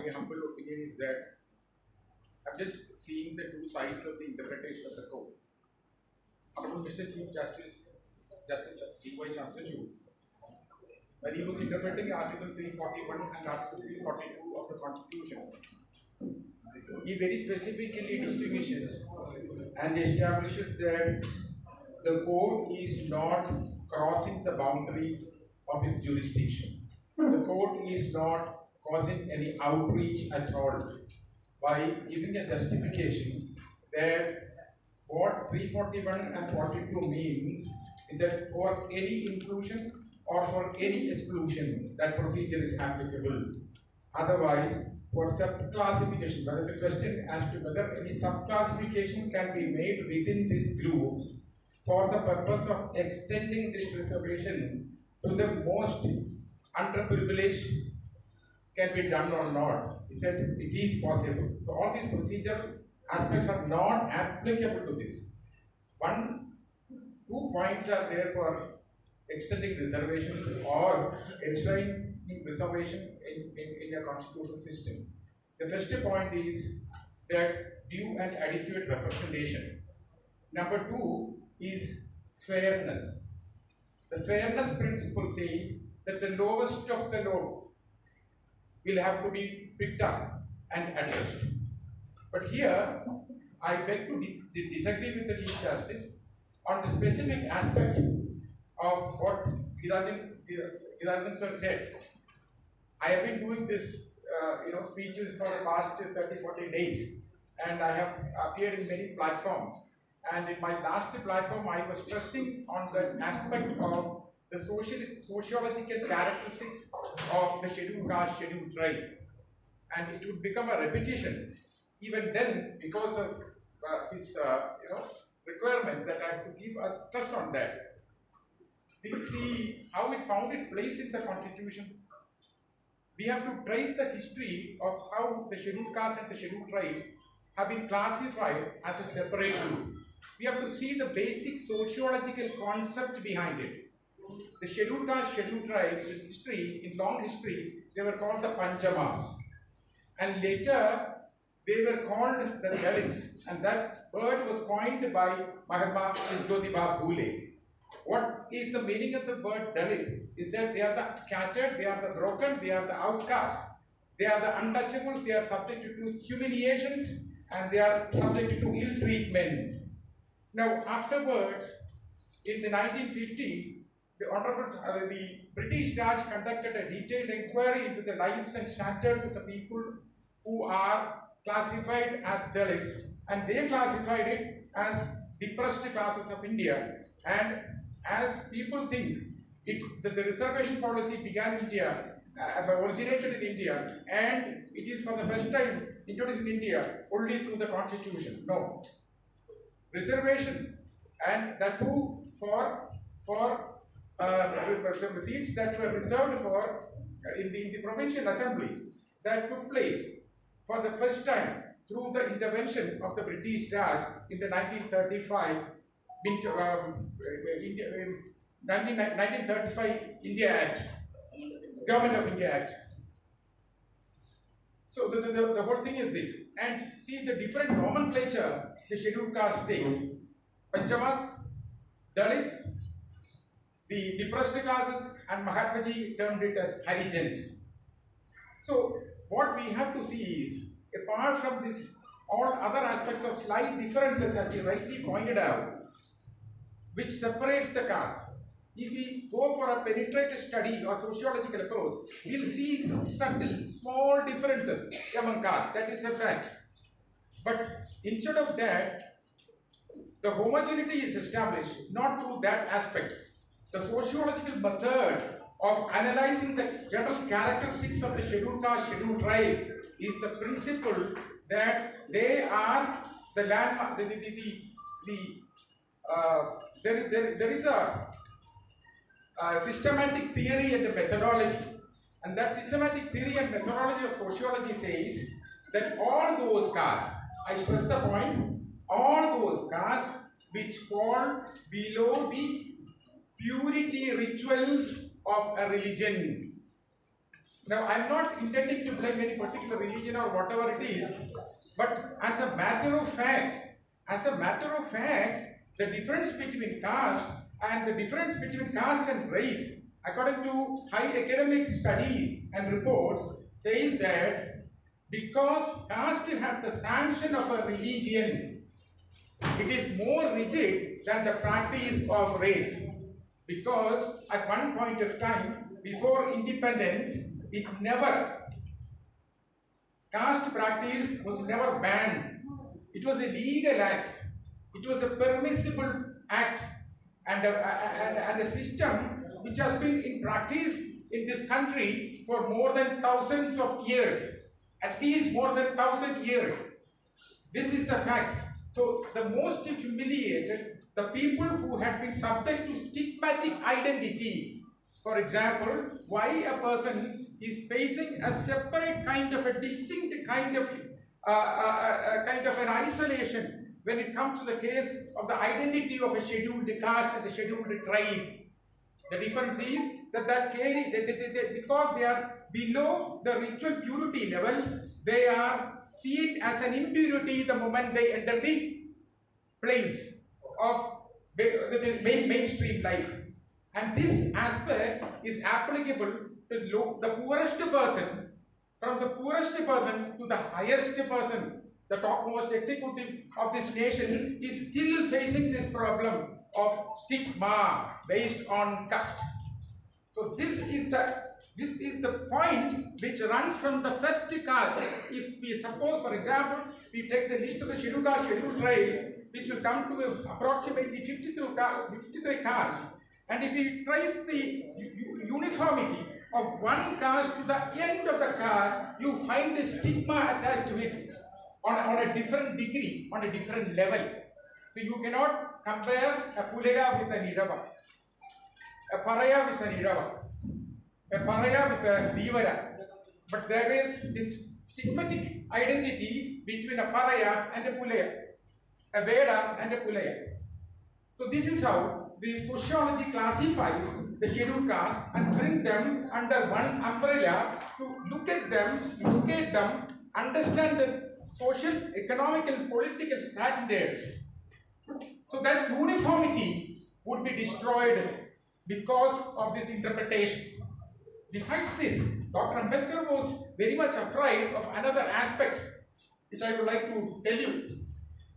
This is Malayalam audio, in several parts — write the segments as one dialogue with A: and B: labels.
A: my humble opinion is that I'm just seeing the two sides of the interpretation of the code. Honorable Mr. Chief Justice, Justice G.Y. Chandrachud, when he was interpreting Article 341 and Article 342 of the Constitution, he very specifically distinguishes and establishes that the court is not crossing the boundaries of its jurisdiction. The court is not causing any outreach at all by giving a justification that what 341 and 42 means is that for any inclusion or for any exclusion, that procedure is applicable. Otherwise, for sub-classification, whether the question as to whether any sub-classification can be made within these groups for the purpose of extending this reservation to the most underprivileged can be done or not. He said it is possible. So all these procedural aspects are not applicable to this. Two points are there for extending reservations or enshrining reservation in a constitutional system. The first point is that due and adequate representation. Number two is fairness. The fairness principle says that the lowest of the low will have to be picked up and addressed. But here, I beg to disagree with the Chief Justice on the specific aspect of what Girandan sir said. I have been doing this speeches for the past 30-40 days, and I have appeared in many platforms. And in my last platform, I was stressing on the aspect of the sociological characteristics of the scheduled caste, scheduled tribe. And it would become a repetition even then because of his requirement that I have to give a stress on that. We see how it found its place in the Constitution. We have to trace the history of how the scheduled caste and the scheduled tribes have been classified as a separate group. We have to see the basic sociological concept behind it. The scheduled caste, scheduled tribes in long history, they were called the Panchamas. And later, they were called the Dalits. And that word was coined by Mahatma Jyotiba Phule. What is the meaning of the word Dalit? Is that they are the scattered, they are the broken, they are the outcast, they are the untouchables, they are subjected to humiliations, and they are subjected to ill treatment. Now, afterwards, in the 1950, the British Raj conducted a detailed inquiry into the lives and standards of the people who are classified as Dalits, and they classified it as depressed classes of India. And as people think, the reservation policy began in India, originated in India, and it is for the first time introduced in India only through the Constitution. No. Reservation, and that too for seats that were reserved for in the provincial assemblies, that took place for the first time through the intervention of the British Raj in the 1935 India Act, Government of India Act. So the whole thing is this. And see the different nomenclature the scheduled caste takes. Panchamas, Dalits, the depressed classes, and Mahatmaji termed it as Harijans. So what we have to see is, apart from this, all other aspects of slight differences, as you rightly pointed out, which separates the caste. If we go for a penetrative study or sociological approach, we'll see subtle, small differences among castes. That is a fact. But instead of that, the homogeneity is established not through that aspect. The sociological method of analyzing the general characteristics of the scheduled caste, scheduled tribe is the principle that they are the landmark. There is a systematic theory and a methodology, and that systematic theory and methodology of sociology says that all those castes, I stress the point, all those castes which fall below the purity rituals of a religion. Now, I'm not intending to blame any particular religion or whatever it is, but as a matter of fact, the difference between caste and race, according to high academic studies and reports, says that because caste has the sanction of a religion, it is more rigid than the practice of race. Because at one point of time, before independence, caste practice was never banned. It was a legal act. It was a permissible act, and a system which has been in practice in this country for more than thousands of years, at least more than 1,000 years. This is the fact. So the most humiliated, the people who had been subject to stigmatic identity. For example, why a person is facing a separate kind of a distinct kind of an isolation when it comes to the case of the identity of a scheduled caste and the scheduled tribe. The difference is that because they are below the ritual purity levels, they are seen as an impurity the moment they enter the place of the mainstream life. And this aspect is applicable to the poorest person, from the poorest person to the highest person. The topmost executive of this nation is still facing this problem of stigma based on caste. So this is the point which runs from the first caste. If we suppose, for example, we take the list of the scheduled caste, scheduled tribes, which will come to approximately 53 castes, and if we trace the uniformity of one caste to the end of the caste, you find the stigma attached to it on a different degree, on a different level. So you cannot compare a Pulaya with an Idava, a Paraya with an Idava, a Paraya with a Divara. But there is this stigmatic identity between a Paraya and a Pulaya, a Veda and a Pulaya. So this is how the sociology classifies the scheduled caste and bring them under one umbrella to look at them, understand the social, economic and political standards. So that uniformity would be destroyed because of this interpretation. Besides this, Dr. Ambedkar was very much afraid of another aspect which I would like to tell you.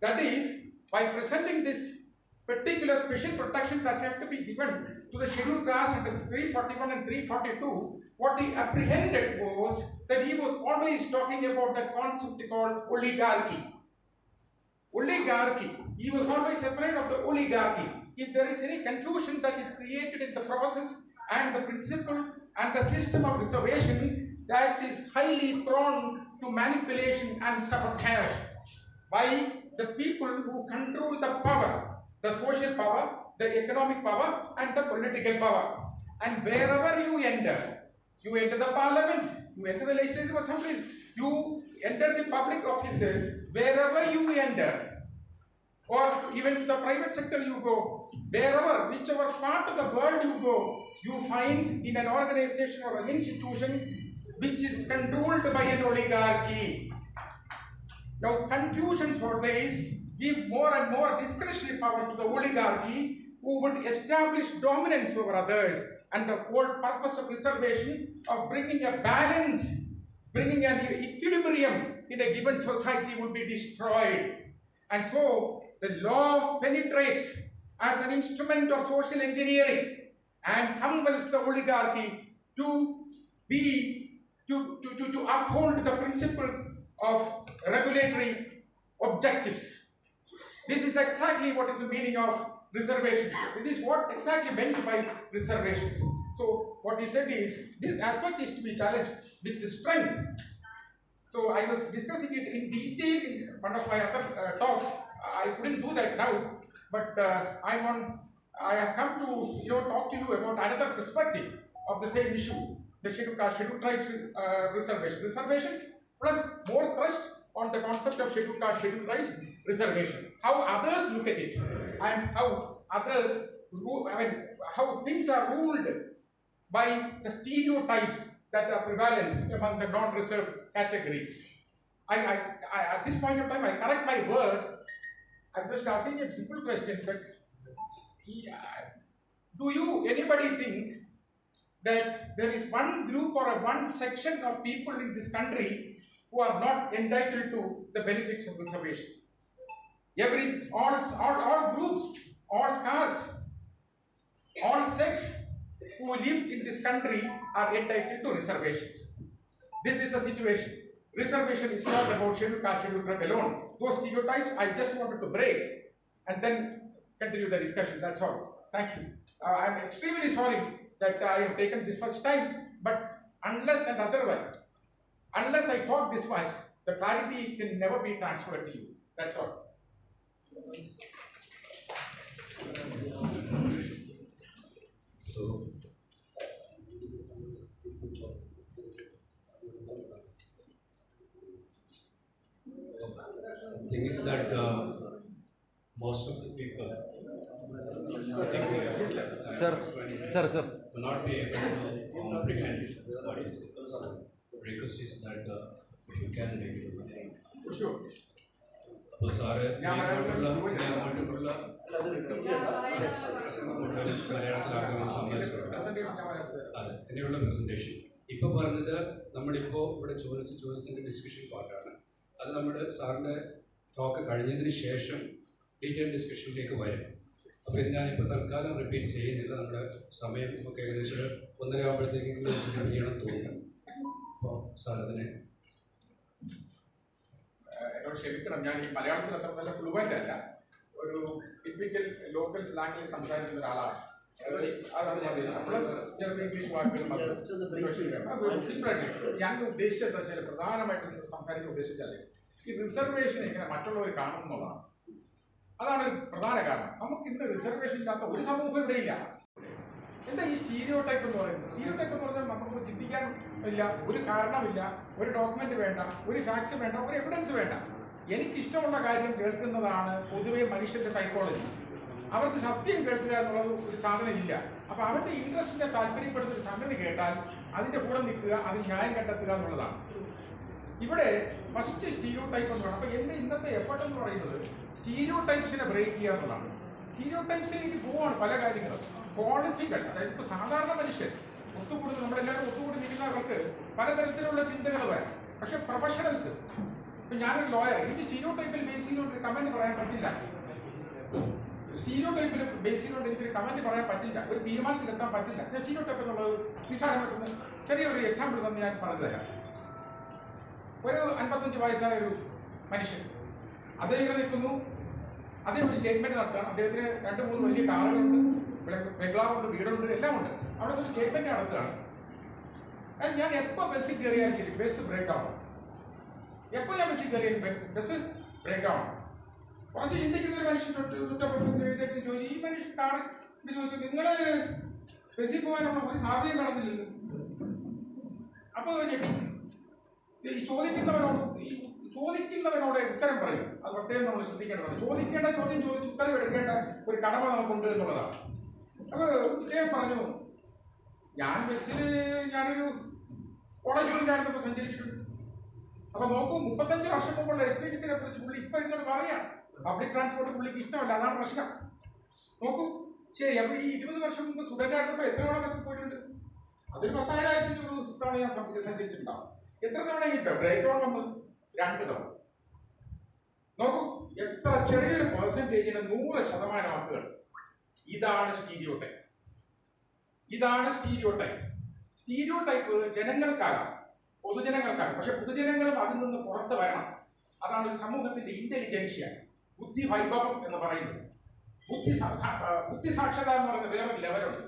A: That is, by presenting this particular special protection that have to be given to the scheduled caste under 341 and 342, what he apprehended was that he was always talking about that concept called oligarchy. Oligarchy. He was always afraid of the oligarchy. If there is any confusion that is created in the process and the principle and the system of reservation, that is highly prone to manipulation and sabotage by the people who control the power, the social power, the economic power and the political power. And wherever you enter the parliament, you enter the legislative assembly, you enter the public offices, wherever you enter, or even to the private sector you go, whichever part of the world you go, you find in an organization or an institution which is controlled by an oligarchy. Now, confusions always give more and more discretionary power to the oligarchy, who would establish dominance over others, and the whole purpose of reservation of bringing a balance, bringing an equilibrium in a given society would be destroyed. And so the law penetrates as an instrument of social engineering and compels the oligarchy to uphold the principles of regulatory objectives. This is exactly what is the meaning of reservation. This is what exactly meant by reservations. So what he said is, this aspect is to be challenged with the strength. So I was discussing it in detail in one of my other talks. I couldn't do that now, but I have come to talk to you about another perspective of the same issue, the scheduled tribes reservations, plus more thrust on the concept of scheduled tribes reservation. How others look at it, and how others, how things are ruled by the stereotypes that are prevalent among the non-reserved categories. At this point of time, I correct my word. I'm just asking a simple question, but do anybody think that there is one group or one section of people in this country who are not entitled to the benefits of reservation? All groups, all castes, all sects who live in this country are entitled to reservations. This is the situation. Reservation is not about scheduled caste, scheduled tribe alone. Those stereotypes I just wanted to break and then continue the discussion. That's all. Thank you. I'm extremely sorry that I have taken this much time, but unless and otherwise, unless I talk this much, the clarity can never be transferred to you. That's all.
B: So, the thing is that most of the people
C: sir
B: will not be able to comprehend what is it. Request is that if you can make it.
A: For sure.
B: അപ്പോൾ സാറ് മലയാളത്തിലാക്കുന്ന സംസാരിച്ചിട്ടുണ്ട്. അതെ, ഇനിയുള്ള പ്രസന്റേഷൻ ഇപ്പൊ പറഞ്ഞത് നമ്മളിപ്പോ ഇവിടെ ചോദിച്ച ചോദ്യത്തിന്റെ ഡിസ്കഷൻ പാർട്ടാണ്. അത് നമ്മുടെ സാറിന്റെ ടോക്ക് കഴിഞ്ഞതിന് ശേഷം ഡീറ്റെയിൽ ഡിസ്കഷനിലേക്ക് വരും. അപ്പോൾ ഇത് ഞാനിപ്പോൾ തൽക്കാലം റിപ്പീറ്റ് ചെയ്യുന്നില്ല. നമ്മുടെ സമയം നമുക്ക് ഏകദേശം 1:30 ആകുമ്പോഴത്തേക്കും ചെയ്യണം തോന്നുന്നു. അപ്പോൾ സാർ അതിനെ
A: എന്നോട് ക്ഷമിക്കണം, ഞാൻ ഈ മലയാളത്തിൽ അത്ര നല്ല ഫ്ലുവൻ്റ് അല്ല. ഒരു ടിപ്പിക്കൽ ലോക്കൽ സ്ലാങ്ങിൽ സംസാരിക്കുന്ന ഒരാളാണ്. പ്ലസ് ചിലപ്പോൾ ഇംഗ്ലീഷ് വാക്കുകൾ സിമ്പിളായിട്ട് ഞാൻ ഉദ്ദേശിച്ചത് വെച്ചാൽ പ്രധാനമായിട്ടും സംസാരിക്കാൻ ഉദ്ദേശിച്ചാൽ ഈ റിസർവേഷൻ എങ്ങനെ മറ്റുള്ളവർ കാണുന്നതാണ്. അതാണ് ഒരു പ്രധാന കാരണം. നമുക്ക് ഇന്ന് റിസർവേഷൻ ഇല്ലാത്ത ഒരു സമൂഹം ഇവിടെ ഇല്ല. എന്താ ഈ സ്റ്റീരിയോ ടൈപ്പ് എന്ന് പറയുന്നത്? സ്റ്റീരിയോ ടൈപ്പ് എന്ന് പറഞ്ഞാൽ നമുക്ക് ചിന്തിക്കാൻ ഇല്ല, ഒരു കാരണമില്ല, ഒരു ഡോക്യുമെന്റ് വേണ്ട, ഒരു ഫാക്സ് വേണ്ട, ഒരു എവിഡൻസ് വേണ്ട. എനിക്കിഷ്ടമുള്ള കാര്യം കേൾക്കുന്നതാണ് പൊതുവെ മനുഷ്യന്റെ സൈക്കോളജി. അവർക്ക് സത്യം കേൾക്കുക എന്നുള്ളത് ഒരു സാധനം ഇല്ല. അപ്പൊ അവന്റെ ഇൻട്രസ്റ്റിനെ താല്പര്യപ്പെടുന്ന ഒരു സംഗതി കേട്ടാൽ അതിന്റെ കൂടെ നിൽക്കുക, അതിന് ന്യായം കണ്ടെത്തുക എന്നുള്ളതാണ്. ഇവിടെ ഫസ്റ്റ് സ്റ്റീരിയോ ടൈപ്പ് എന്ന് പറയുന്നത്. അപ്പൊ എന്റെ ഇന്നത്തെ എഫർട്ട് എന്ന് പറയുന്നത് സ്റ്റീരിയോ ടൈപ്സിനെ ബ്രേക്ക് ചെയ്യുക എന്നുള്ളതാണ്. സ്റ്റീരിയോ ടൈപ്സിലേക്ക് പോവാണ് പല കാര്യങ്ങളും. പോളിസികൾ, അതായത് ഇപ്പോൾ സാധാരണ മനുഷ്യർ ഒത്തുകൂടുന്ന നമ്മളെല്ലാവരും ഒത്തുകൂടി നിൽക്കുന്നവർക്ക് പലതരത്തിലുള്ള ചിന്തകൾ വരാം. പക്ഷെ പ്രൊഫഷണൽസ്, ഇപ്പം ഞാനൊരു ലോയർ, എനിക്ക് സ്റ്റീരിയോ ടൈപ്പിൽ ബേസ് ചെയ്തുകൊണ്ട് കമന്റ് പറയാൻ പറ്റില്ല. സ്റ്റീരിയോ ടൈപ്പിൽ ബേസ് ചെയ്തുകൊണ്ട് എനിക്കൊരു കമന്റ് പറയാൻ പറ്റില്ല, ഒരു തീരുമാനത്തിലെത്താൻ പറ്റില്ല. ഞാൻ സ്റ്റീരിയോ ടൈപ്പ് എന്നുള്ളത് നിസ്സാരമായിട്ടൊന്ന് ചെറിയൊരു എക്സാമ്പിൾ തന്നെ ഞാൻ പറഞ്ഞു തരാം. ഒരു 55 വയസ്സായ ഒരു മനുഷ്യൻ, അദ്ദേഹം ഇവിടെ നിൽക്കുന്നു, അദ്ദേഹം ഒരു സ്റ്റേറ്റ്മെന്റ് നടത്തുകയാണ്. അദ്ദേഹത്തിന് 2-3 വലിയ കാറുകളുണ്ട്, ബംഗ്ലാവുണ്ട്, വീടുണ്ട്, എല്ലാം ഉണ്ട്. അവിടെ ഒരു സ്റ്റേറ്റ്മെന്റ് നടത്തുകയാണ്. ഞാൻ എപ്പോൾ ബസ്സിൽ കയറിയാലും ശരി ബസ് ബ്രേക്ക് ആവും. എപ്പോൾ ഞാൻ ബസ്സിൽ കയറിയാലും ബസ് ബ്രേക്ക് ആവും. കുറച്ച് ചിന്തിക്കുന്ന ഒരു മനുഷ്യൻ ചോദിച്ചു, ഈ മനുഷ്യൻ കാറിൽ ചോദിച്ചു, നിങ്ങൾ ബസ്സിൽ പോകാനുള്ള ഒരു സാധ്യത കാണുന്നില്ലല്ലോ. അപ്പോൾ ഈ ചോദിക്കുന്നവനോട് ഉത്തരം പറയും. അത് പ്രത്യേകം നമ്മൾ ശ്രദ്ധിക്കേണ്ടതാണ്. ചോദിക്കേണ്ട ചോദ്യം ചോദിച്ച് ഉത്തരം എടുക്കേണ്ട ഒരു കടമ നമുക്കുണ്ട് എന്നുള്ളതാണ്. അപ്പോൾ ഇദ്ദേഹം പറഞ്ഞു, ഞാൻ ബസ്സിൽ ഞാനൊരു കോളേജ് സ്റ്റുഡൻ്റായിരുന്നപ്പോൾ സഞ്ചരിച്ചിട്ടുണ്ട്. അപ്പൊ നോക്കൂ, 35 വർഷം മുമ്പുള്ള എക്സ്പീരിയൻസിനെ കുറിച്ച് പുള്ളി ഇപ്പൊ ഇങ്ങോട്ട് പറയാം. പബ്ലിക് ട്രാൻസ്പോർട്ട് പുള്ളിക്ക് ഇഷ്ടമല്ല, അതാണ് പ്രശ്നം. നോക്കൂ, ശരി. അപ്പൊ ഈ 20 വർഷം മുമ്പ് സ്റ്റുഡൻ്റ് ആയിരുന്നപ്പോൾ എത്ര തവണ ബസ്സിൽ പോയിട്ടുണ്ട്? അതൊരു 10,500 തവണ ഞാൻ സഞ്ചരിച്ചിട്ടുണ്ടാവും. എത്ര തവണ ഈ ബ്രേക്ക് ഡൗൺ വന്നത്? 2 തവണ. നോക്കൂ, എത്ര ചെറിയൊരു പെർസെന്റേജിന് 100% ആക്കുകൾ. ഇതാണ് സ്റ്റീരിയോ ടൈപ്പ്. ഇതാണ് സ്റ്റീരിയോ ടൈപ്പ്. സ്റ്റീരിയോ ടൈപ്പ് ജനങ്ങൾക്കാകാം, പൊതുജനങ്ങൾക്കാകാം. പക്ഷെ പൊതുജനങ്ങളും അതിൽ നിന്ന് പുറത്ത് വരണം. അതാണ് ഒരു സമൂഹത്തിന്റെ ഇന്റലിജൻഷ്യ, ബുദ്ധി വൈഭവം എന്ന് പറയുന്നത്. ബുദ്ധി സാക്ഷരത എന്ന് പറയുന്ന വേറൊരു ലെവലുണ്ട്.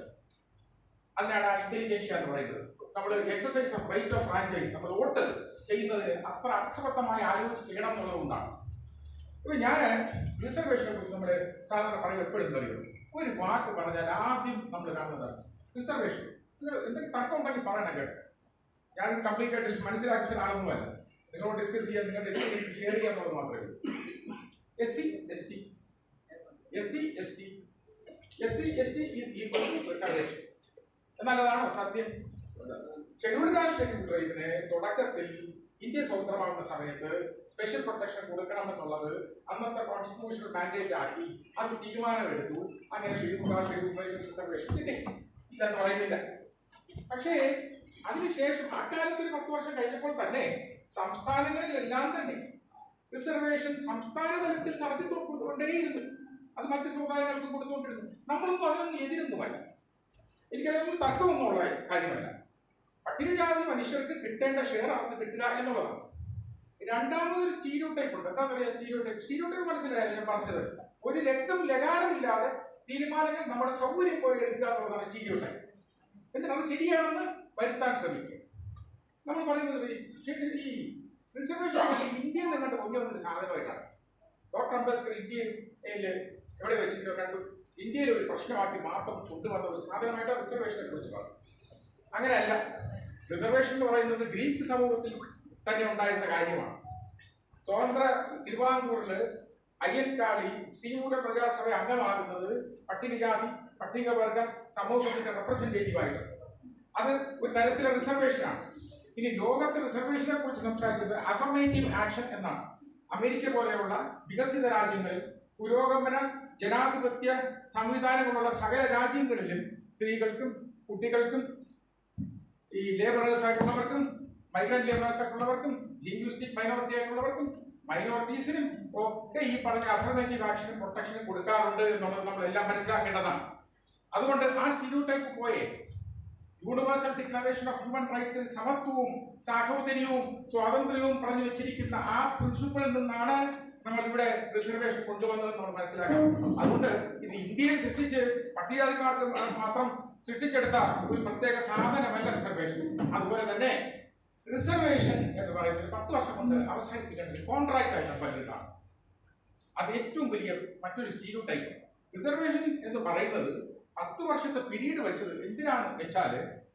A: അതിനാണ് ഇന്റലിജൻഷ്യ എന്ന് പറയുന്നത്. നമ്മൾ exercise of right of franchise, നമ്മൾ വോട്ട് ചെയ്യുന്നത് അത്ര അർത്ഥവത്തമായി ആലോചിച്ച് ചെയ്യണം എന്നുള്ളതുകൊണ്ടാണ്. ഇപ്പൊ ഞാൻ റിസർവേഷനെ കുറിച്ച് നമ്മൾ സാധാരണ പറയുമ്പോൾ എപ്പോഴും പറയും, ഒരു വാക്ക് പറഞ്ഞാൽ ആദ്യം നമ്മൾ കാണുന്നത് റിസർവേഷൻ. എന്തെങ്കിലും തർക്കം ഉണ്ടെങ്കിൽ പറയണം കേട്ടോ. ഞാൻ കംപ്ലീറ്റ് ആയിട്ട് മനസ്സിലാക്കിയ ആളൊന്നുമല്ല. നിങ്ങളോട് ഡിസ്കസ് ചെയ്യാൻ, നിങ്ങളുടെ എക്സ്പീരിയൻസ് ഷെയർ ചെയ്യാന്നുള്ളത് മാത്രമേ ഉള്ളൂ. SC ST is equal to reservation. എന്നാൽ അതാണോ സത്യം? ഷെഡ്യൂൾഡ് കാസ്റ്റ് ഷെഡ്യൂൾ ട്രൈബിന് തുടക്കത്തിൽ ഇന്ത്യ സ്വതന്ത്രമാകുന്ന സമയത്ത് സ്പെഷ്യൽ പ്രൊട്ടക്ഷൻ കൊടുക്കണമെന്നുള്ളത് അന്നത്തെ കോൺസ്റ്റിറ്റ്യൂഷണൽ മാൻഡേറ്റ് ആക്കി അത് തീരുമാനമെടുത്തു. അങ്ങനെ scheduled caste schedule tribe reservation കിട്ടി ഇല്ലെന്ന് പറയുന്നില്ല. പക്ഷേ അതിനുശേഷം ആ കാലത്ത് ഒരു 10 വർഷം കഴിഞ്ഞപ്പോൾ തന്നെ സംസ്ഥാനങ്ങളിലെല്ലാം തന്നെ റിസർവേഷൻ സംസ്ഥാന തലത്തിൽ നടത്തിക്കൊണ്ടുകൊണ്ടേയിരുന്നു. അത് മറ്റ് സമുദായങ്ങൾക്കും കൊടുത്തുകൊണ്ടിരുന്നു. നമ്മളൊന്നും അതിനൊന്നും എതിരൊന്നുമല്ല, എനിക്കതൊന്നും തർക്കമൊന്നുമുള്ള കാര്യമല്ല. പട്ടികജാതി മനുഷ്യർക്ക് കിട്ടേണ്ട ഷെയർ അവർക്ക് കിട്ടുക എന്നുള്ളതാണ്. രണ്ടാമതൊരു സ്റ്റീരിയോടൈപ്പ് ഉണ്ട്. എന്താ പറയുക സ്റ്റീരിയോടൈപ്പ് മനസ്സിലായാലും ഞാൻ പറഞ്ഞത്, ഒരു രക്തം ലകാരമില്ലാതെ തീരുമാനങ്ങൾ നമ്മുടെ സൗകര്യം പോലെ എടുക്കുക എന്നുള്ളതാണ് സ്റ്റീരിയോടൈപ്പ്. എന്നിട്ട് അത് ശരിയാണെന്ന് വരുത്താൻ ശ്രമിക്കുക. നമ്മൾ പറയുന്നത് ഈ റിസർവേഷൻ ഇന്ത്യയിൽ നിന്ന് കണ്ട് പൊങ്ങി വന്നൊരു സാധനമായിട്ടാണ്. ഡോക്ടർ അംബേദ്കർ ഇന്ത്യയിൽ എവിടെ വെച്ചിട്ടോ കണ്ടു, ഇന്ത്യയിൽ ഒരു പ്രശ്നമാക്കി മാത്രം കൊണ്ടുവന്ന ഒരു സാധനമായിട്ടാണ് റിസർവേഷനെ കുറിച്ച് പറഞ്ഞു. അങ്ങനെയല്ല. റിസർവേഷൻ എന്ന് പറയുന്നത് ഗ്രീക്ക് സമൂഹത്തിൽ തന്നെ ഉണ്ടായിരുന്ന കാര്യമാണ്. സ്വതന്ത്ര തിരുവിതാംകൂറിൽ അയ്യൻകാളി ശ്രീമൂല പ്രജാസഭ അംഗമാകുന്നത് പട്ടികജാതി പട്ടികവർഗ സമൂഹത്തിന്റെ റെപ്രസെന്റേറ്റീവ് ആയിട്ട്. അത് ഒരു തരത്തിലെ റിസർവേഷനാണ്. ഇനി ലോകത്തെ റിസർവേഷനെ കുറിച്ച് സംസാരിക്കുന്നത് അഫർമേറ്റീവ് ആക്ഷൻ എന്നാണ്. അമേരിക്ക പോലെയുള്ള വികസിത രാജ്യങ്ങളിൽ പുരോഗമന ജനാധിപത്യ സംവിധാനങ്ങളുള്ള സകല രാജ്യങ്ങളിലും സ്ത്രീകൾക്കും കുട്ടികൾക്കും ഈ ലേബറേഴ്സ് ആയിട്ടുള്ളവർക്കും മൈഗ്രന്റ് ലേബറേഴ്സ് ആയിട്ടുള്ളവർക്കും ലിംഗ്വിസ്റ്റിക് മൈനോറിറ്റി ആയിട്ടുള്ളവർക്കും മൈനോറിറ്റീസിനും ഒക്കെ ഈ പറഞ്ഞ അഫർമേറ്റീവ് ആക്ഷനും പ്രൊട്ടക്ഷനും കൊടുക്കാറുണ്ട് എന്നുള്ളത് നമ്മളെല്ലാം മനസ്സിലാക്കേണ്ടതാണ്. അതുകൊണ്ട് ആ സ്റ്റീരിയോടൈപ്പ് പോയേ യൂണിവേഴ്സൽ ഡിക്ലറേഷൻ ഓഫ് ഹ്യൂമൻ റൈറ്റ്സിൽ സമത്വവും സാഹോദര്യവും സ്വാതന്ത്ര്യവും പറഞ്ഞു വെച്ചിരിക്കുന്ന ആ പ്രിൻസിപ്പിളിൽ നിന്നാണ് നമ്മൾ ഇവിടെ റിസർവേഷൻ കൊണ്ടുവന്നതെന്ന് നമ്മൾ മനസ്സിലാക്കണം. അതുകൊണ്ട് ഇത് ഇന്ത്യയിൽ സൃഷ്ടിച്ച് പട്ടികജാതിക്കാർക്ക് മാത്രം സൃഷ്ടിച്ചെടുത്ത ഒരു പ്രത്യേക സാധനമല്ല റിസർവേഷൻ. അതുപോലെ തന്നെ റിസർവേഷൻ എന്ന് പറയുന്നത് 10 വർഷം കൊണ്ട് അവസാനിപ്പിക്കേണ്ട കോൺട്രാക്ട് ആയിട്ട് പറ്റുന്നതാണ്. അത് ഏറ്റവും വലിയ മറ്റൊരു സ്റ്റീരിയോടൈപ്പ്. റിസർവേഷൻ എന്ന് പറയുന്നത് 10 വർഷത്തെ പീരീഡ് വെച്ചത് എന്തിനാണെന്ന് വെച്ചാൽ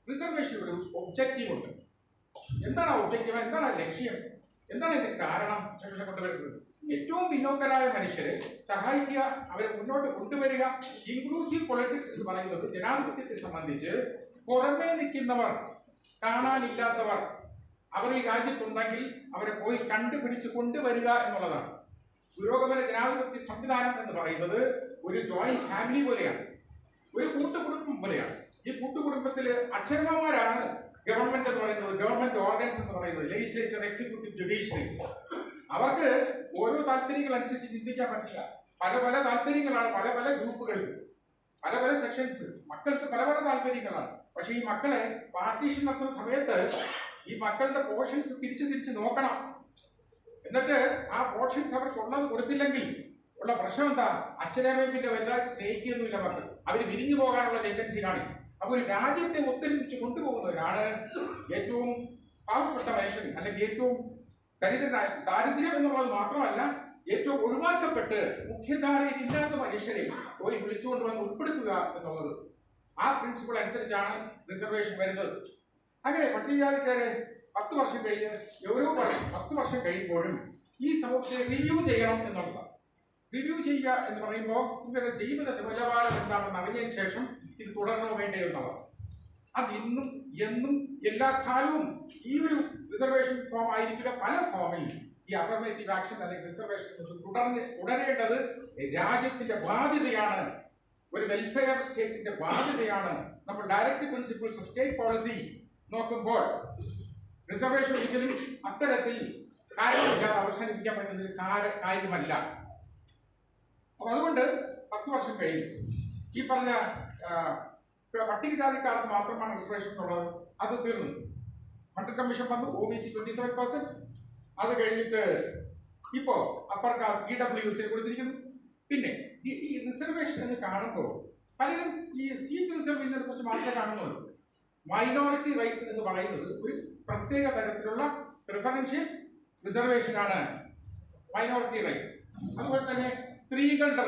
A: റിസർവേഷൻ ഒരു ഒബ്ജക്റ്റീവ് ഉണ്ട്. എന്താണ് ഒബ്ജക്റ്റീവ്, എന്താണ് ലക്ഷ്യം, എന്താണ് ഇതിന്റെ കാരണം റിസർവേഷൻ കൊണ്ടുവരുന്നത്? ഏറ്റവും പിന്നോക്കരായ മനുഷ്യരെ സഹായിക്കുക, അവരെ മുന്നോട്ട് കൊണ്ടുവരിക. ഇൻക്ലൂസീവ് പൊളിറ്റിക്സ് എന്ന് പറയുന്നത് ജനാധിപത്യത്തെ സംബന്ധിച്ച് പുറമേ നിൽക്കുന്നവർ, കാണാനില്ലാത്തവർ അവർ ഈ രാജ്യത്തുണ്ടെങ്കിൽ അവരെ പോയി കണ്ടുപിടിച്ച് കൊണ്ടുവരിക എന്നുള്ളതാണ്. പുരോഗമന ജനാധിപത്യ സംവിധാനം എന്ന് പറയുന്നത് ഒരു ജോയിന്റ് ഫാമിലി പോലെയാണ്, ഒരു കൂട്ടുകുടുംബം പോലെയാണ്. ഈ കൂട്ടുകുടുംബത്തില് അച്ഛനമ്മമാരാണ് ഗവൺമെന്റ് എന്ന് പറയുന്നത്, ഗവൺമെന്റ് ഓർഗൻസ് എന്ന് പറയുന്നത്, ലെജിസ്ലേച്ചർ, എക്സിക്യൂട്ടീവ്, ജുഡീഷ്യറി. അവർക്ക് ഓരോ താല്പര്യങ്ങൾ അനുസരിച്ച് ചിന്തിക്കാൻ പറ്റില്ല. പല പല താല്പര്യങ്ങളാണ്, പല പല ഗ്രൂപ്പുകൾക്ക്, പല പല സെക്ഷൻസ്. മക്കൾക്ക് പല പല താല്പര്യങ്ങളാണ്. പക്ഷെ ഈ മക്കളെ പാർട്ടീഷൻ നടത്തുന്ന സമയത്ത് ഈ മക്കളുടെ പോർഷൻസ് തിരിച്ച് നോക്കണം. എന്നിട്ട് ആ പോർഷൻസ് അവർക്ക് ഉള്ളത് കൊടുത്തില്ലെങ്കിൽ ഉള്ള പ്രശ്നം എന്താ? അച്ഛനമ്മയും പിന്നെ വലുതായിട്ട് സ്നേഹിക്കുന്നില്ല മക്കൾ. അവർ വിരിഞ്ഞു പോകാനുള്ള ടെൻഡൻസി കാണിക്കും. അപ്പൊ ഒരു രാജ്യത്തെ ഒത്തൊരുമിച്ച് കൊണ്ടുപോകുന്നവരാണ് ഏറ്റവും പാവപ്പെട്ട മനുഷ്യൻ, അല്ലെങ്കിൽ ഏറ്റവും ദരിദ്രനായ. ദാരിദ്ര്യം എന്നുള്ളത് മാത്രമല്ല, ഏറ്റവും ഒഴിവാക്കപ്പെട്ട് മുഖ്യധാരയിൽ ഇല്ലാത്ത മനുഷ്യരെ പോയി വിളിച്ചുകൊണ്ടുവന്ന് ഉൾപ്പെടുത്തുക എന്നുള്ളത്. ആ പ്രിൻസിപ്പിൾ അനുസരിച്ചാണ് റിസർവേഷൻ വരുന്നത്. അങ്ങനെ പട്ടികജാതിക്കാരെ 10 വർഷം കഴിഞ്ഞ് എവരോ പറയും 10 വർഷം കഴിയുമ്പോഴും ഈ സമൂഹത്തെ റിവ്യൂ ചെയ്യണം എന്നുള്ളതാണ്. റിവ്യൂ ചെയ്യുക എന്ന് പറയുമ്പോൾ ഇവരുടെ ജീവിത നിലവാരം എന്താണെന്ന് അറിഞ്ഞതിന് ശേഷം ഇത് തുടരണോ വേണ്ടയോ എന്നുള്ളത്. അത് ഇന്നും എന്നും എല്ലാ കാലവും ഈ ഒരു റിസർവേഷൻ ഫോം ആയിരിക്കില്ല. പല ഫോമിൽ ഈ അഫർമേറ്റീവ് ആക്ഷൻ അല്ലെങ്കിൽ റിസർവേഷൻ തുടരേണ്ടത് രാജ്യത്തിന്റെ ബാധ്യതയാണ്, ഒരു വെൽഫെയർ സ്റ്റേറ്റിന്റെ ബാധ്യതയാണ്. നമ്മൾ direct principles of state policy നോക്കുമ്പോൾ റിസർവേഷൻ ഒരിക്കലും അത്തരത്തിൽ കാര്യമില്ലാതെ അവസാനിപ്പിക്കാൻ പറ്റുന്ന കാര്യമല്ല. അപ്പൊ അതുകൊണ്ട് 10 വർഷം കഴിഞ്ഞു ഈ പറഞ്ഞ പട്ടികജാതിക്കാർക്ക് മാത്രമാണ് റിസർവേഷൻ ഉള്ളത്. അത് തീർന്നു. മണ്ടൽ കമ്മീഷൻ വന്നു, OBC 27%. അത് കഴിഞ്ഞിട്ട് ഇപ്പോ അപ്പർ കാസ്റ്റ് EWS കൊടുത്തിരിക്കുന്നു. പിന്നെ ഈ റിസർവേഷൻ എന്ന് കാണുമ്പോൾ പലരും ഈ സീറ്റ് റിസർവ് ചെയ്യുന്നതിനെ കുറിച്ച് മാത്രമേ കാണുന്നുള്ളൂ. മൈനോറിറ്റി റൈറ്റ്സ് എന്ന് പറയുന്നത് ഒരു പ്രത്യേക തരത്തിലുള്ള പ്രിഫറൻഷ്യൽ റിസർവേഷൻ ആണ് മൈനോറിറ്റി റൈറ്റ്സ്. അതുപോലെ തന്നെ സ്ത്രീകളുടെ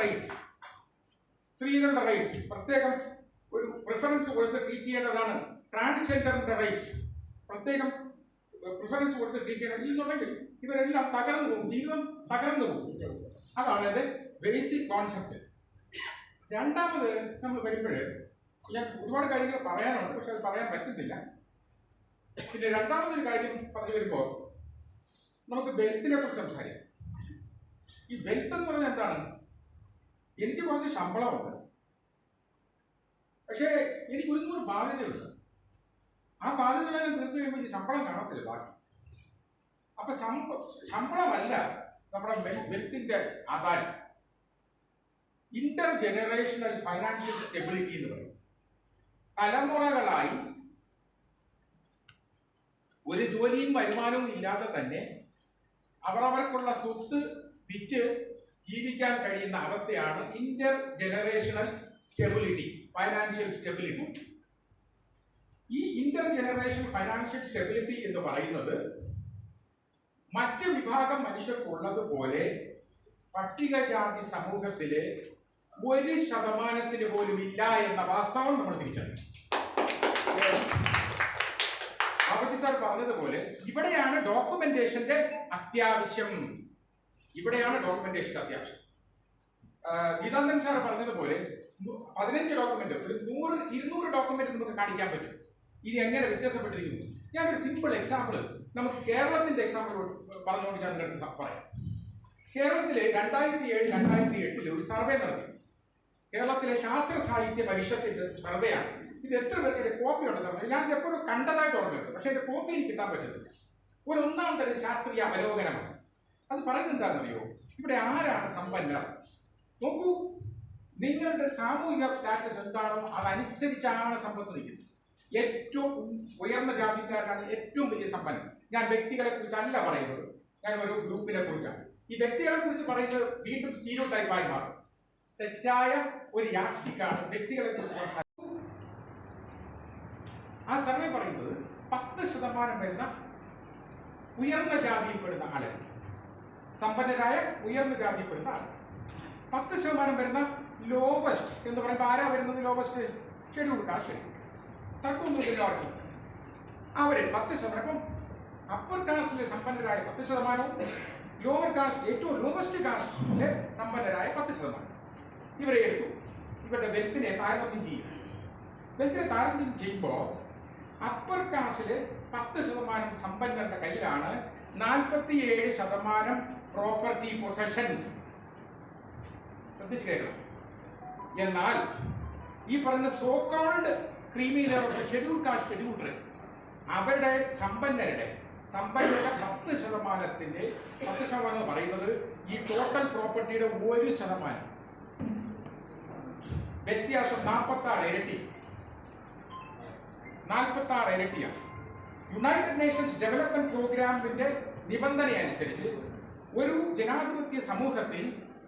A: റൈറ്റ്സ് പ്രത്യേകം ഒരു പ്രിഫറൻസ് കൊടുത്ത് ട്രീറ്റ് ചെയ്യേണ്ടതാണ്. ട്രാൻസ്ജെൻഡറിന്റെ റൈറ്റ്സ് പ്രത്യേകം പ്രിഫറൻസ് കൊടുത്ത് ട്രീറ്റ് ചെയ്യണം. ഇല്ലെന്നുണ്ടെങ്കിൽ ഇവരെല്ലാം തകർന്നു പോകും, ജീവിതം തകർന്നു പോകും. അതാണ് അതിന്റെ ബേസിക് കോൺസെപ്റ്റ്. രണ്ടാമത് നമ്മൾ വരുമ്പോൾ ഞാൻ ഒരുപാട് കാര്യങ്ങൾ പറയാനുണ്ട്, പക്ഷെ അത് പറയാൻ പറ്റുന്നില്ല. പിന്നെ രണ്ടാമതൊരു കാര്യം പറഞ്ഞു വരുമ്പോൾ നമുക്ക് വെൽത്തിനെ കുറിച്ച് സംസാരിക്കാം. ഈ വെൽത്ത് എന്ന് പറഞ്ഞാൽ എന്താണ്? എനിക്ക് കുറച്ച് ശമ്പളമുണ്ട്, പക്ഷേ എനിക്ക് 100 ബാധ്യതയുണ്ട്. ആ ബാധ്യതകളെല്ലാം തീർന്നു കഴിയുമ്പോൾ ഈ ശമ്പളം കാണത്തില്ല ബാക്കി. അപ്പൊ ശമ്പളമല്ല നമ്മുടെ വെൽത്തിന്റെ ആധാരം. ഇന്റർ ജനറേഷണൽ ഫൈനാൻഷ്യൽ സ്റ്റെബിലിറ്റി എന്ന് പറയും. തലമുറകളായി ഒരു ജോലിയും വരുമാനവും ഇല്ലാതെ തന്നെ അവരവർക്കുള്ള സ്വത്ത് വിറ്റ് ജീവിക്കാൻ കഴിയുന്ന അവസ്ഥയാണ് Inter generational stability, financial stability. ഈ ഇന്റർ ജനറേഷൻ ഫൈനാൻഷ്യൽ സ്റ്റെബിലിറ്റി എന്ന് പറയുന്നത് മറ്റ് വിഭാഗം മനുഷ്യർക്കുള്ളതുപോലെ പട്ടികജാതി സമൂഹത്തിലെ 1% പോലും ഇല്ല എന്ന വാസ്തവം നമ്മൾ തിരിച്ചറിയും. ബാബുജി സാർ പറഞ്ഞതുപോലെ ഇവിടെയാണ് ഡോക്യുമെന്റേഷന്റെ അത്യാവശ്യം. ഗീതാനന്ദൻ സാർ പറഞ്ഞതുപോലെ 15 ഡോക്യുമെന്റ്, ഒരു 100-200 ഡോക്യുമെന്റ് നമുക്ക് കാണിക്കാൻ പറ്റും. ഇനി എങ്ങനെ വ്യത്യാസപ്പെട്ടിരിക്കുന്നു? ഞാനൊരു സിമ്പിൾ എക്സാമ്പിൾ, നമുക്ക് കേരളത്തിന്റെ എക്സാമ്പിൾ പറഞ്ഞുകൊണ്ട് ഞാൻ നിങ്ങൾക്ക് പറയാം. കേരളത്തിലെ 2007-2008 ഒരു സർവേ നടത്തി. കേരളത്തിലെ ശാസ്ത്ര സാഹിത്യ പരിഷത്തിന്റെ സർവേയാണ്. ഇത് എത്ര പേർക്ക് കോപ്പി ഉണ്ടെന്ന് പറഞ്ഞു. ഞാൻ എപ്പോഴും കണ്ടതായിട്ട് ഓർമ്മയുണ്ട്, പക്ഷെ എന്റെ കോപ്പി എനിക്ക് കിട്ടാൻ പറ്റുന്നില്ല. ഒരു 1-ാം തരം ശാസ്ത്രീയ അവലോകനമാണ്. അത് പറയുന്നത് എന്താണെന്നറിയോ? ഇവിടെ ആരാണ് സമ്പന്നർ? നോക്കൂ, നിങ്ങളുടെ സാമൂഹിക സ്റ്റാറ്റസ് എന്താണോ അതനുസരിച്ചാണ് സമ്പത്ത് നിൽക്കുന്നത്. ഏറ്റവും ഉയർന്ന ജാതിക്കാരാണ് ഏറ്റവും വലിയ സമ്പന്നർ. ഞാൻ വ്യക്തികളെ കുറിച്ചല്ല പറയുന്നത്, ഞാൻ ഒരു ഗ്രൂപ്പിനെ കുറിച്ചാണ്. ഈ വ്യക്തികളെ കുറിച്ച് പറയുന്നത് വീണ്ടും സ്റ്റീരിയോടൈപ്പായി മാറും. തെറ്റായ ഒരു യാസ്റ്റിക്കാണ് വ്യക്തികളെ കുറിച്ച്. ആ സർവേ പറയുന്നത് 10% വരുന്ന ഉയർന്ന ജാതിയിൽപ്പെടുന്ന ആളുകൾ, സമ്പന്നരായ ഉയർന്ന ജാതിയിൽപ്പെടുന്ന ആളുകൾ. 10% വരുന്ന ലോവസ്റ്റ് എന്ന് പറയുമ്പോൾ ആരാ വരുന്നത്? ലോവസ്റ്റ് ഷെഡ്യൂൾ കാസ്റ്റ്, തർക്കമൊന്നുമില്ല. അവര് 10%. അപ്പം അപ്പർ കാസ്റ്റിലെ സമ്പന്നരായ 10%, ലോവർ കാസ്റ്റ് ഏറ്റവും ലോവസ്റ്റ് കാസ്റ്റിലെ സമ്പന്നരായ 10%. ഇവരെ എടുത്തു, ഇവരുടെ വെൽത്തിനെ താരതമ്യം ചെയ്യും. വെൽത്തിനെ താരതമ്യം ചെയ്യുമ്പോൾ അപ്പർ കാസ്റ്റിലെ 10% സമ്പന്നരുടെ കയ്യിലാണ് 47% പ്രോപ്പർട്ടി പൊസഷൻ. ശ്രദ്ധിച്ചു കേൾക്കണം. എന്നാൽ ഈ പറഞ്ഞ so-called creamy layer schedule caste, scheduled അവരുടെ സമ്പന്നരുടെ 10%-ത്തിന്റെ 10% എന്ന് പറയുന്നത് ഈ ടോട്ടൽ പ്രോപ്പർട്ടിയുടെ 1%. വ്യത്യാസം 46 ഇരട്ടി. 46 ഇരട്ടിയാണ്. യുണൈറ്റഡ് നേഷൻസ് ഡെവലപ്മെന്റ് പ്രോഗ്രാമിന്റെ നിബന്ധന അനുസരിച്ച് ഒരു ജനാധിപത്യ സമൂഹത്തിൽ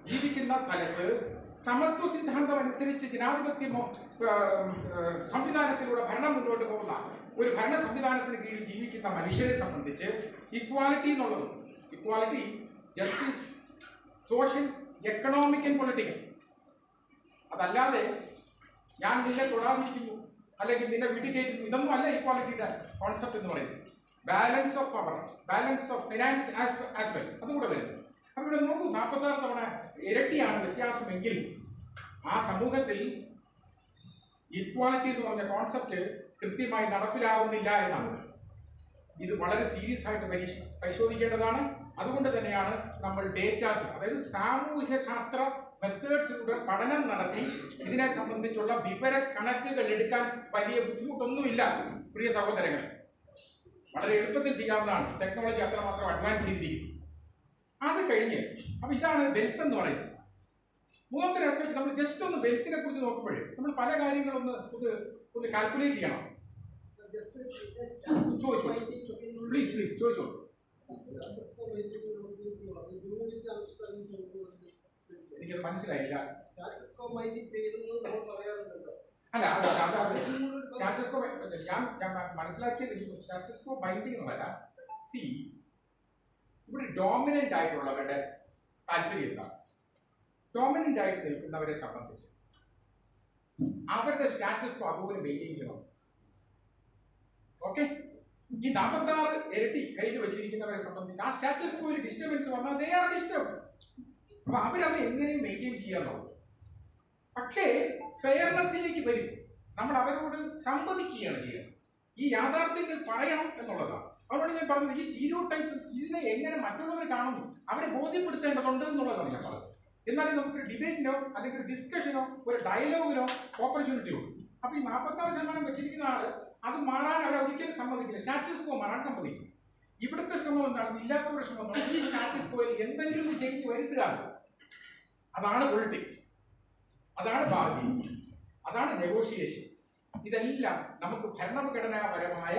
A: ജീവിക്കുന്ന സ്ഥലത്ത് സമത്വ സിദ്ധാന്തം അനുസരിച്ച് ജനാധിപത്യ സംവിധാനത്തിലൂടെ ഭരണം മുന്നോട്ട് പോകുന്ന ഒരു ഭരണ സംവിധാനത്തിന് കീഴിൽ ജീവിക്കുന്ന മനുഷ്യരെ സംബന്ധിച്ച് ഇക്വാലിറ്റി എന്നുള്ളത്, equality, justice, social, economic and political, അതല്ലാതെ ഞാൻ നിന്നെ തൊടാതിരിക്കുന്നു അല്ലെങ്കിൽ നിന്നെ വീട്ടിൽ കയറ്റുന്നു, ഇതൊന്നും അല്ല ഇക്വാലിറ്റിയുടെ കോൺസെപ്റ്റ് എന്ന് പറയുന്നത്. Balance of power, balance of finance as well, അതും കൂടെ വരുന്നു. അപ്പൊ ഇവിടെ നോക്കൂ, 46 തവണ ഇരട്ടിയാണ് വ്യത്യാസമെങ്കിൽ ആ സമൂഹത്തിൽ ഇക്വാലിറ്റി എന്ന് പറഞ്ഞ കോൺസെപ്റ്റ് കൃത്യമായി നടപ്പിലാവുന്നില്ല എന്നാണ്. ഇത് വളരെ സീരിയസ് ആയിട്ട് പരിശോധിക്കേണ്ടതാണ്. അതുകൊണ്ട് തന്നെയാണ് നമ്മൾ ഡേറ്റാസ്, അതായത് സാമൂഹ്യ ശാസ്ത്ര മെത്തേഡ്സിലൂടെ പഠനം നടത്തി ഇതിനെ സംബന്ധിച്ചുള്ള വിവര കണക്കുകൾ എടുക്കാൻ വലിയ ബുദ്ധിമുട്ടൊന്നുമില്ല പ്രിയ സഹോദരങ്ങളെ. വളരെ എളുപ്പത്തിൽ ചെയ്യാവുന്നതാണ്. ടെക്നോളജി അത്രമാത്രം അഡ്വാൻസ് ചെയ്തിരിക്കുന്നു. അത് കഴിഞ്ഞ് അപ്പൊ ഇതാണ് വെൽത്ത് എന്ന് പറയുന്നത്. മൂന്നാമത്തെ ആസ്പെക്ട്, നമ്മൾ ജസ്റ്റ് ഒന്ന് വെൽത്തിനെ കുറിച്ച് നോക്കുമ്പോഴേ നമ്മൾ പല കാര്യങ്ങളൊന്ന് ഒന്ന് കാൽക്കുലേറ്റ് ചെയ്യണം. ചോദിച്ചോളൂ പ്ലീസ്, ചോദിച്ചോളൂ. എനിക്കത് മനസ്സിലായില്ല. അല്ല, സ്റ്റാറ്റസ്കോ ഞാൻ മനസ്സിലാക്കിയത് സ്റ്റാറ്റസ്കോ ബൈൻഡിങ് എന്നല്ല. സി, ഇവിടെ ഡോമിനന്റ് ആയിട്ടുള്ളവരുടെ താല്പര്യം എന്താണ്? ഡോമിനന്റ് ആയിട്ട് നിൽക്കുന്നവരെ സംബന്ധിച്ച് അവരുടെ സ്റ്റാറ്റസ്കോ അതുപോലെ മെയിൻറ്റെയിൻ ചെയ്യണം. ഓക്കെ, ഈ 46 ഇരട്ടി കയ്യിൽ വെച്ചിരിക്കുന്നവരെ സംബന്ധിച്ച് ആ സ്റ്റാറ്റസ്കോ ഒരു ഡിസ്റ്റർബൻസ് വന്നാൽ ദേ ആർ ഡിസ്റ്റർബ്. അപ്പൊ അവരത് എങ്ങനെയും മെയിൻറ്റെയിൻ ചെയ്യാന്നുള്ളത്. പക്ഷേ ഫെയർനെസ്സിലേക്ക് വരും, നമ്മൾ അവരോട് സംവദിക്കുകയാണ് ചെയ്യുന്നത്. ഈ യാഥാർത്ഥ്യങ്ങൾ പറയണം എന്നുള്ളതാണ്. അതുകൊണ്ട് ഞാൻ പറഞ്ഞത് ഈ സ്റ്റീരിയോ ടൈപ്സ് ഇതിനെ എങ്ങനെ മറ്റുള്ളവർ കാണുന്നു അവരെ ബോധ്യപ്പെടുത്തേണ്ടതുണ്ട് എന്നുള്ളതാണ് ഞാൻ പറഞ്ഞത്. എന്നാലും നമുക്ക് ഡിബേറ്റിനോ അല്ലെങ്കിൽ ഒരു ഡിസ്കഷനോ ഒരു ഡയലോഗിനോ ഓപ്പർച്യൂണിറ്റി ഉണ്ട്. അപ്പൊ ഈ 46% വെച്ചിരിക്കുന്ന ആള് അത് മാറാൻ അവർ ഒരിക്കലും സമ്മതിക്കില്ല. സ്റ്റാറ്റസ് കോ മാറാൻ സമ്മതിക്കില്ല. ഇവിടുത്തെ ശ്രമം എന്താണ്? ഇല്ലാത്തവരുടെ ശ്രമം എന്താണ്? ഈ സ്റ്റാറ്റസ് കോയിൽ എന്തെങ്കിലും ചേഞ്ച് വരുത്തുക. അതാണ് പൊളിറ്റിക്സ്, അതാണ് ബാർഗനിങ്, അതാണ് നെഗോഷിയേഷൻ. ഇതെല്ലാം നമുക്ക് ഭരണഘടനാപരമായ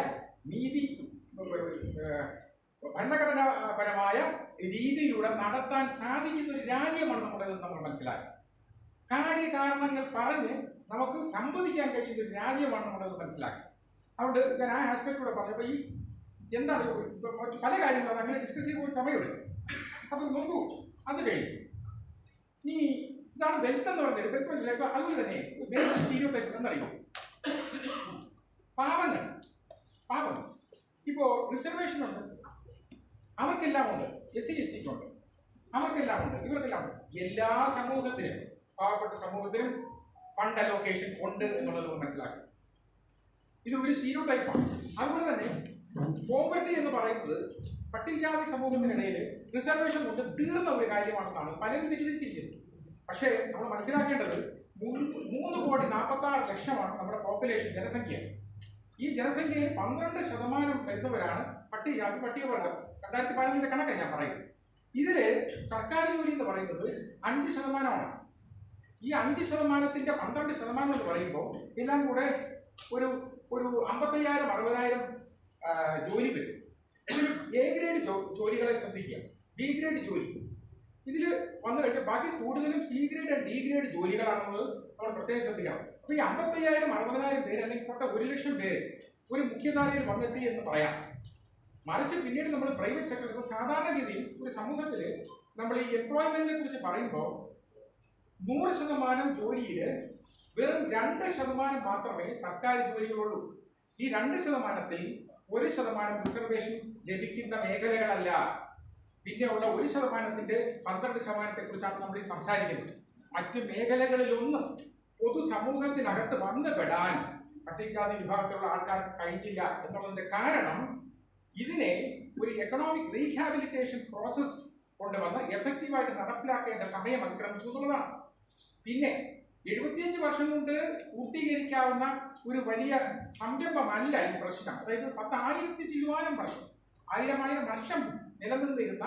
A: രീതിയിലൂടെ നടത്താൻ സാധിക്കുന്ന ഒരു രാജ്യമാണ് നമ്മുടേതെന്ന് നമ്മൾ മനസ്സിലാക്കി. കാര്യകാരണങ്ങൾ പറഞ്ഞ് നമുക്ക് സംവദിക്കാൻ കഴിയുന്ന ഒരു രാജ്യമാണ് നമ്മുടേത് മനസ്സിലാക്കി. അതുകൊണ്ട് ഞാൻ ആ ആസ്പെക്റ്റൂടെ പറഞ്ഞപ്പോൾ ഈ എന്താണ് പല കാര്യങ്ങളും അങ്ങനെ ഡിസ്കസ് ചെയ്യുമ്പോൾ സമയമെടുക്കും. അപ്പൊ നോക്കൂ, അത് കഴിഞ്ഞു. ഈ ഇതാണ് വെൽത്ത് എന്ന് പറഞ്ഞത്. വെൽത്ത് മനസ്സിലായി. അതുപോലെ തന്നെ സ്റ്റീരിയോ ടൈപ്പ് എന്നറിയോ? പാവങ്ങൾ ഇപ്പോ റിസർവേഷൻ ഉണ്ട്, അവർക്കെല്ലാം ഉണ്ട്. SC ST ഉണ്ട്, അവർക്കെല്ലാം ഉണ്ട്, ഇവർക്കെല്ലാം ഉണ്ട്. എല്ലാ സമൂഹത്തിനും, പാവപ്പെട്ട സമൂഹത്തിനും ഫണ്ട് അലോക്കേഷൻ ഉണ്ട് എന്നുള്ളത് മനസ്സിലാക്കുക. ഇത് ഒരു സ്റ്റീരിയോ ടൈപ്പാണ്. അതുപോലെ തന്നെ പോവർട്ടി എന്ന് പറയുന്നത് പട്ടികജാതി സമൂഹത്തിനിടയിൽ റിസർവേഷൻ കൊണ്ട് തീർന്ന ഒരു കാര്യമാണെന്നാണ് പലരും വിചാരിച്ചിരിക്കുന്നത്. പക്ഷേ നമ്മൾ മനസ്സിലാക്കേണ്ടത് 3,46,00,000 നമ്മുടെ പോപ്പുലേഷൻ, ജനസംഖ്യ. ഈ ജനസംഖ്യയിൽ 12% വരുന്നവരാണ് പട്ടികവർഗം. 2015 കണക്കാണ് ഞാൻ പറയുന്നത്. ഇതില് സർക്കാർ ജോലി എന്ന് പറയുന്നത് 5%. ഈ 5%ത്തിന്റെ 12% എന്ന് പറയുമ്പോൾ എല്ലാം കൂടെ ഒരു 55,000-60,000 ജോലി വരും. ഇതിൽ A ഗ്രേഡ് ജോലികളെ ശ്രദ്ധിക്കുക, B ഗ്രേഡ് ജോലി ഇതിൽ വന്നു കഴിഞ്ഞാൽ ബാക്കി കൂടുതലും C grade and D grade ജോലികളാണെന്നുള്ളത് നമ്മൾ പ്രത്യേകം ശ്രദ്ധിക്കണം. അപ്പൊ ഈ 55,000-60,000 പേര് അല്ലെങ്കിൽ 1,00,000 പേര് ഒരു മുഖ്യധാരയിൽ വന്നെത്തി എന്ന് പറയാം. മറിച്ച് പിന്നീട് നമ്മൾ പ്രൈവറ്റ് സെക്ടറിൽ സാധാരണഗതിയിൽ ഒരു സമൂഹത്തിൽ നമ്മൾ ഈ എംപ്ലോയ്മെന്റിനെ കുറിച്ച് പറയുമ്പോൾ 100% ജോലിയിൽ വെറും 2% മാത്രമേ സർക്കാർ ജോലികളുള്ളൂ. ഈ 2%-ൽ 1% റിസർവേഷൻ ലഭിക്കുന്ന മേഖലകളല്ല. പിന്നെ ഉള്ള 1%-ന്റെ 12%-ത്തെ കുറിച്ചാണ് നമ്മൾ ഈ സംസാരിക്കുന്നത്. മറ്റ് മേഖലകളിലൊന്നും പൊതുസമൂഹത്തിനകത്ത് വന്നുപെടാൻ പട്ടികജാതി വിഭാഗത്തിലുള്ള ആൾക്കാർ കഴിഞ്ഞില്ല എന്നുള്ളതിന്റെ കാരണം ഇതിനെ ഒരു എക്കണോമിക് റീഹാബിലിറ്റേഷൻ പ്രോസസ് കൊണ്ടുവന്ന് എഫക്റ്റീവായിട്ട് നടപ്പിലാക്കേണ്ട സമയം അതിക്രമിച്ചു എന്നുള്ളതാണ്. പിന്നെ 75 വർഷം കൊണ്ട് പൂർത്തീകരിക്കാവുന്ന ഒരു വലിയ സംരംഭമല്ല ഈ പ്രശ്നം. അതായത് 10,000 ചില്ലുവാനം വർഷം, 1000 വർഷം നിലനിന്നിരുന്ന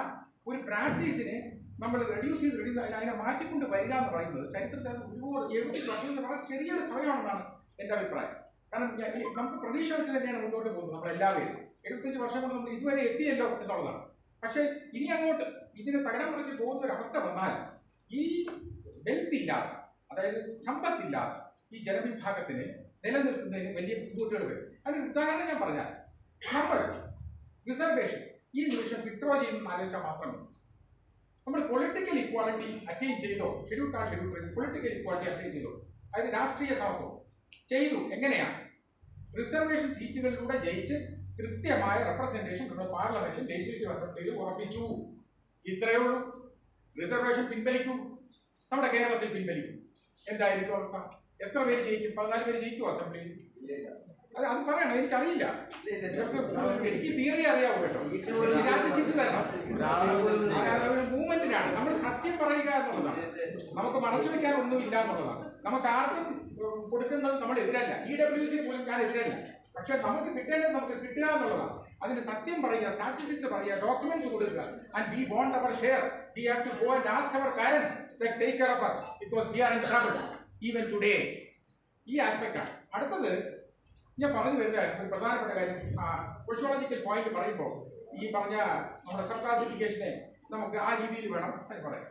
A: ഒരു പ്രാക്ടീസിനെ നമ്മൾ റെഡ്യൂസ് ചെയ്ത് അതിനെ മാറ്റിക്കൊണ്ട് വരിക എന്ന് പറയുന്നത് ചരിത്രത്തിൽ ഒരുപാട് 70 വർഷം എന്ന് പറഞ്ഞാൽ ചെറിയൊരു സമയമാണെന്നാണ് എൻ്റെ അഭിപ്രായം. കാരണം നമുക്ക് പ്രതീക്ഷ വെച്ച് തന്നെയാണ് മുന്നോട്ട് പോകുന്നത്. നമ്മളെല്ലാവരും 75 വർഷം കൊണ്ട് നമ്മൾ ഇതുവരെ എത്തിയല്ലോ എന്നുള്ളതാണ്. പക്ഷേ ഇനി അങ്ങോട്ട് ഇതിന് തകിടം മറിച്ച് പോകുന്ന ഒരു അവസ്ഥ വന്നാൽ ഈ വെൽത്ത് ഇല്ലാതെ, അതായത് സമ്പത്തില്ലാതെ ഈ ജനവിഭാഗത്തിന് നിലനിൽക്കുന്നതിന് വലിയ ബുദ്ധിമുട്ടുകൾ വരും. അതിന് ഉദാഹരണം ഞാൻ പറഞ്ഞാൽ, നമ്മൾ റിസർവേഷൻ ഈ നിമിഷം വിഡ്രോ ചെയ്യുന്ന ആലോചിച്ചാൽ മാത്രമേ നമ്മൾ പൊളിറ്റിക്കൽ ഇക്വാളിറ്റി അറ്റൈൻ ചെയ്തോ, schedule caste schedule political equality attain ചെയ്തോ, അതായത് രാഷ്ട്രീയ സമത്വം ചെയ്തു. എങ്ങനെയാണ്? റിസർവേഷൻ സീറ്റുകളിലൂടെ ജയിച്ച് കൃത്യമായ റെപ്രസെന്റേഷൻ നമ്മൾ പാർലമെന്റിലും ലെജിസ്ലേറ്റീവ് അസംബ്ലിയിലും ഉറപ്പിച്ചു. ഇത്രയേ ഉള്ളൂ. റിസർവേഷൻ പിൻവലിക്കൂ, നമ്മുടെ കേരളത്തിൽ പിൻവലിക്കും. എന്തായിരിക്കും അവസ്ഥ? എത്ര പേര് ജയിക്കും? 14 പേര് ജയിക്കും അസംബ്ലിയിൽ? അത് പറയണം, എനിക്കറിയില്ല. എനിക്ക് തിയറി അറിയാവൂ കേട്ടോ. മൂവ്മെന്റിനാണ് നമ്മൾ സത്യം പറയുക എന്നുള്ളതാണ്. നമുക്ക് മറച്ചു വെക്കാൻ ഒന്നുമില്ല എന്നുള്ളതാണ്. നമുക്ക് ആർക്കും കൊടുക്കുന്നത് നമ്മൾ എതിരല്ല. EWC പോലും ഞാൻ എതിരല്ല. പക്ഷെ നമുക്ക് കിട്ടേണ്ടത് നമുക്ക് കിട്ടുക എന്നുള്ളതാണ്. അതിന് സത്യം പറയുക, സ്റ്റാറ്റിസ്റ്റിക്സ് പറയുക, ഡോക്യുമെന്റ്സ് കൊടുക്കുക. And we want our share. We have to go and ask our parents that take care of us because we are in trouble even today. ഈ ആസ്പെക്ട് ആണ്. അടുത്തത് ഞാൻ പറഞ്ഞു വരുന്ന ഒരു പ്രധാനപ്പെട്ട കാര്യം, സോഷ്യോളജിക്കൽ പോയിന്റ് പറയുമ്പോൾ ഈ പറഞ്ഞ നമ്മുടെ സബ് ക്ലാസിഫിക്കേഷനെ നമുക്ക് ആ രീതിയിൽ വേണം പറയാം.